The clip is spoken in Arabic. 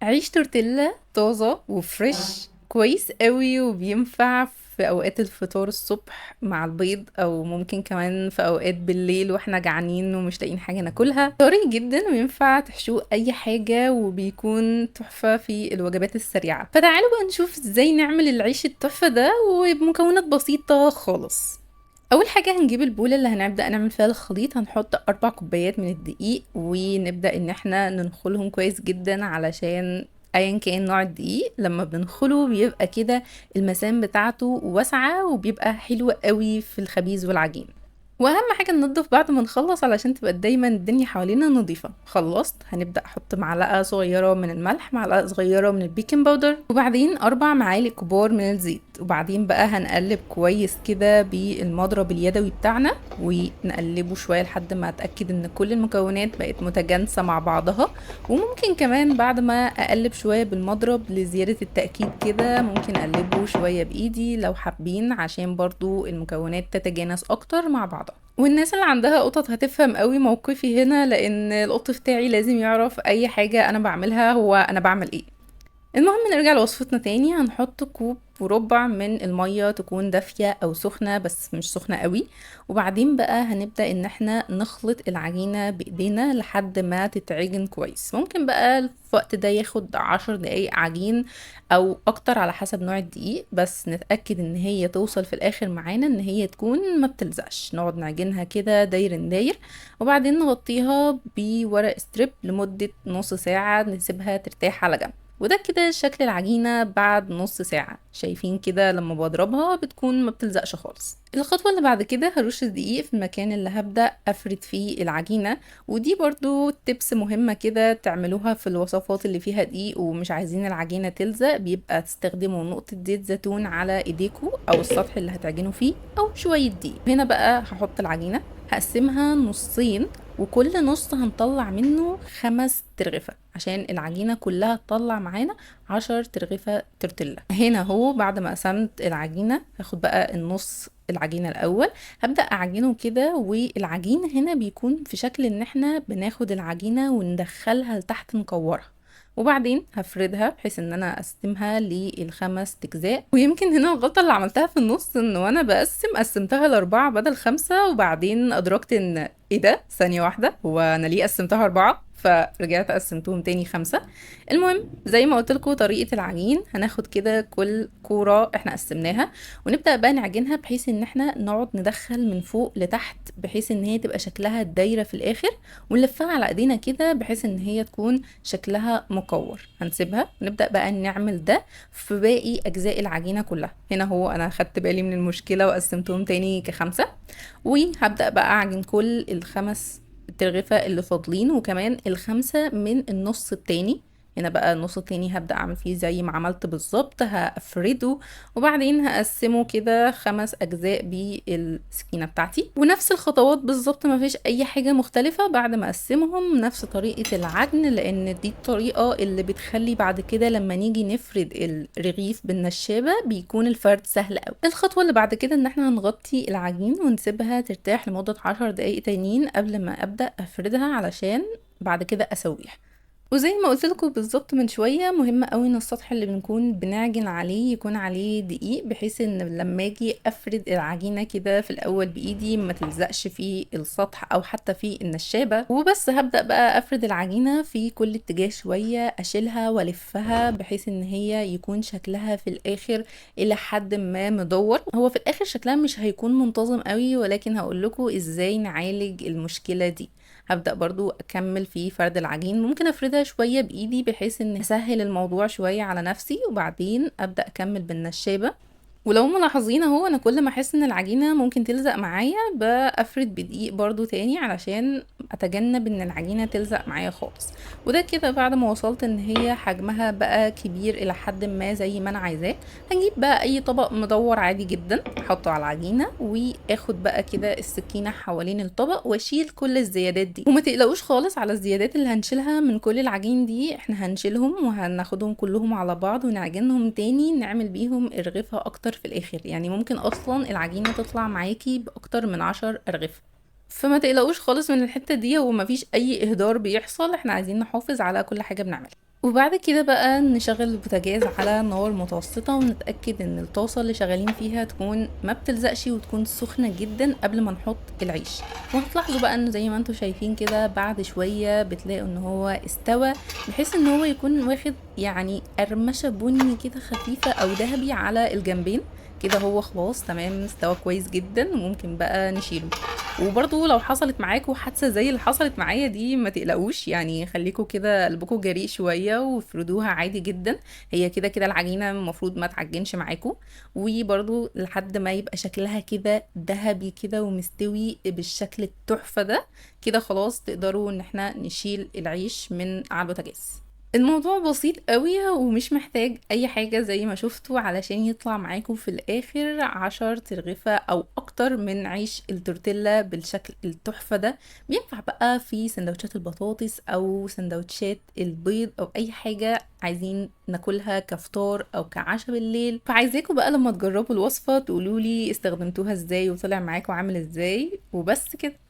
عيش تورتيلا طازة وفريش كويس قوي، وبينفع في اوقات الفطار الصبح مع البيض، او ممكن كمان في اوقات بالليل واحنا جعانين ومش لاقيين حاجة ناكلها. طري جدا وينفع تحشوه اي حاجة، وبيكون تحفة في الوجبات السريعة. فتعالوا بقى نشوف ازاي نعمل العيش التحفة ده وبمكونات بسيطة خالص. اول حاجه هنجيب البوله اللي هنبدا نعمل فيها الخليط. هنحط 4 كوبايات من الدقيق، ونبدا ان احنا ننخلهم كويس جدا، علشان ايا كان نوع الدقيق لما بنخله بيبقى كده المسام بتاعته واسعه، وبيبقى حلو قوي في الخبيز والعجين. واهم حاجه ننضف بعد ما نخلص علشان تبقى دايما الدنيا حوالينا نظيفه. خلصت هنبدا احط معلقه صغيره من الملح، معلقه صغيره من البيكنج باودر، وبعدين 4 معالق كبار من الزيت. وبعدين بقى هنقلب كويس كده بالمضرب اليدوي بتاعنا، ونقلبه شويه لحد ما اتاكد ان كل المكونات بقت متجانسه مع بعضها. وممكن كمان بعد ما اقلب شويه بالمضرب لزياده التاكيد كده، ممكن اقلبه شويه بايدي لو حابين، عشان برضو المكونات تتجانس اكتر مع بعضها. والناس اللي عندها قطط هتفهم قوي موقفي هنا، لان القط بتاعي لازم يعرف اي حاجه انا بعملها هو انا بعمل ايه. المهم نرجع لوصفتنا تاني. هنحط كوب وربع من المية، تكون دافية او سخنة بس مش سخنة قوي. وبعدين بقى هنبدأ ان احنا نخلط العجينة بايدينا لحد ما تتعجن كويس. ممكن بقى في وقت ده ياخد 10 دقايق عجين او اكتر على حسب نوع الدقيق، بس نتأكد ان هي توصل في الاخر معانا ان هي تكون ما بتلزقش. نقعد نعجنها كده داير داير، وبعدين نغطيها بورق ستريب لمدة نص ساعة، نسيبها ترتاح على جنب. وده كده شكل العجينة بعد نص ساعة. شايفين كده لما بضربها بتكون ما بتلزقش خالص. الخطوة اللي بعد كده هرش الدقيق في المكان اللي هبدأ أفرد فيه العجينة. ودي برضو تبس مهمة كده تعملوها في الوصفات اللي فيها دقيق ومش عايزين العجينة تلزق، بيبقى تستخدموا نقطة زيت زيتون على ايديكوا او السطح اللي هتعجنوا فيه، او شوية دقيق. هنا بقى هحط العجينة، هقسمها نصين، وكل نص هنطلع منه 5 ترغفة عشان العجينة كلها تطلع معانا 10 ترغفة تورتيلا. هنا هو بعد ما قسمت العجينة هاخد بقى النص العجينة الأول، هبدأ أعجنه كده. والعجين هنا بيكون في شكل إن احنا بناخد العجينة وندخلها لتحت نكورها، وبعدين هفردها بحيث ان انا اقسمها ل5 اجزاء. ويمكن هنا الغلطة اللي عملتها في النص، ان وانا قسمتها ل4 بدل 5، وبعدين ادركت ان ايه ده، ثانية واحدة، هو انا ليه قسمتها 4؟ فرجعت قسمتهم تاني 5. المهم زي ما قلت لكم طريقة العجين، هناخد كده كل كورة احنا قسمناها، ونبدأ بقى نعجنها بحيث ان احنا نقعد ندخل من فوق لتحت، بحيث ان هي تبقى شكلها دايرة في الاخر. ونلفها على ايدينا كده بحيث ان هي تكون شكلها مكور. هنسيبها ونبدأ بقى نعمل ده في باقي اجزاء العجينة كلها. هنا هو انا خدت بالي من المشكلة وقسمتهم تاني ك5. وهبدأ بقى اعجن كل ال5 ترغفة اللي فاضلين، وكمان ال5 من النص التاني. هنا بقى النص التاني هبدأ اعمل فيه زي ما عملت بالظبط، هفرده وبعدين هقسمه كده 5 اجزاء بالسكينة بتاعتي. ونفس الخطوات بالظبط، ما فيش اي حاجة مختلفة بعد ما اقسمهم، نفس طريقة العجن، لان دي الطريقة اللي بتخلي بعد كده لما نيجي نفرد الرغيف بالنشابة بيكون الفرد سهل قوي. الخطوة اللي بعد كده ان احنا هنغطي العجين ونسيبها ترتاح لمدة 10 دقايق تانيين قبل ما ابدأ افردها، علشان بعد كده اسويها. وزي ما قلت لكم بالظبط من شويه، مهم قوي ان السطح اللي بنكون بنعجن عليه يكون عليه دقيق، بحيث ان لما اجي افرد العجينه كده في الاول بايدي ما تلزقش في السطح او حتى في النشابه. وبس هبدا بقى افرد العجينه في كل اتجاه شويه، اشيلها والفها بحيث ان هي يكون شكلها في الاخر الى حد ما مدور. هو في الاخر شكلها مش هيكون منتظم قوي، ولكن هقول لكم ازاي نعالج المشكله دي. هبدأ برضو أكمل في فرد العجين، ممكن أفردها شوية بإيدي بحيث إن أسهل الموضوع شوية على نفسي، وبعدين أبدأ أكمل بالنشابة. ولو ملاحظين اهو، انا كل ما احس ان العجينة ممكن تلزق معايا بفرد بدقيق برضو تاني، علشان اتجنب ان العجينة تلزق معايا خالص. وده كده بعد ما وصلت ان هي حجمها بقى كبير الى حد ما زي ما انا عايزاه، هنجيب بقى اي طبق مدور عادي جدا احطه على العجينة، واخد بقى كده السكينة حوالين الطبق واشيل كل الزيادات دي. وما تقلقوش خالص على الزيادات اللي هنشيلها من كل العجين دي، احنا هنشيلهم وهناخدهم كلهم على بعض ونعجنهم تاني، نعمل بيهم ارغفة اكتر في الاخر. يعني ممكن اصلا العجينة تطلع معاكي باكتر من 10 ارغفة. فما تقلقوش خالص من الحتة دي، هو مفيش اي اهدار بيحصل، احنا عايزين نحافظ على كل حاجة بنعملها. وبعد كده بقى نشغل البوتاجاز على نار متوسطة، ونتأكد ان الطاسة اللي شغالين فيها تكون ما بتلزقش وتكون سخنة جدا قبل ما نحط العيش. وهتلاحظوا بقى انه زي ما انتم شايفين كده بعد شوية بتلاقوا ان هو استوى، بحيث ان هو يكون واخد يعني قرمشة بني كده خفيفة او ذهبي على الجنبين. كده هو خلاص تمام استوى كويس جدا، وممكن بقى نشيله. وبرضو لو حصلت معاكوا حادثة زي اللي حصلت معايا دي ما تقلقوش، يعني خليكوا كده قلبكوا جريء شوية وافردوها عادي جدا. هي كده كده العجينة المفروض ما تعجنش معاكوا. وبرضو لحد ما يبقى شكلها كده ذهبي كده ومستوي بالشكل التحفة ده، كده خلاص تقدروا ان احنا نشيل العيش من على البوتاجاز. الموضوع بسيط قوي ومش محتاج اي حاجة زي ما شفتوا علشان يطلع معاكم في الاخر 10 ترغفة او اكتر من عيش التورتيلا بالشكل التحفة ده. بينفع بقى في سندوتشات البطاطس او سندوتشات البيض او اي حاجة عايزين ناكلها كفطار او كعشاء بالليل. فعايزاكم بقى لما تجربوا الوصفة تقولولي استخدمتوها ازاي وطلع معاكم عامل ازاي. وبس كده.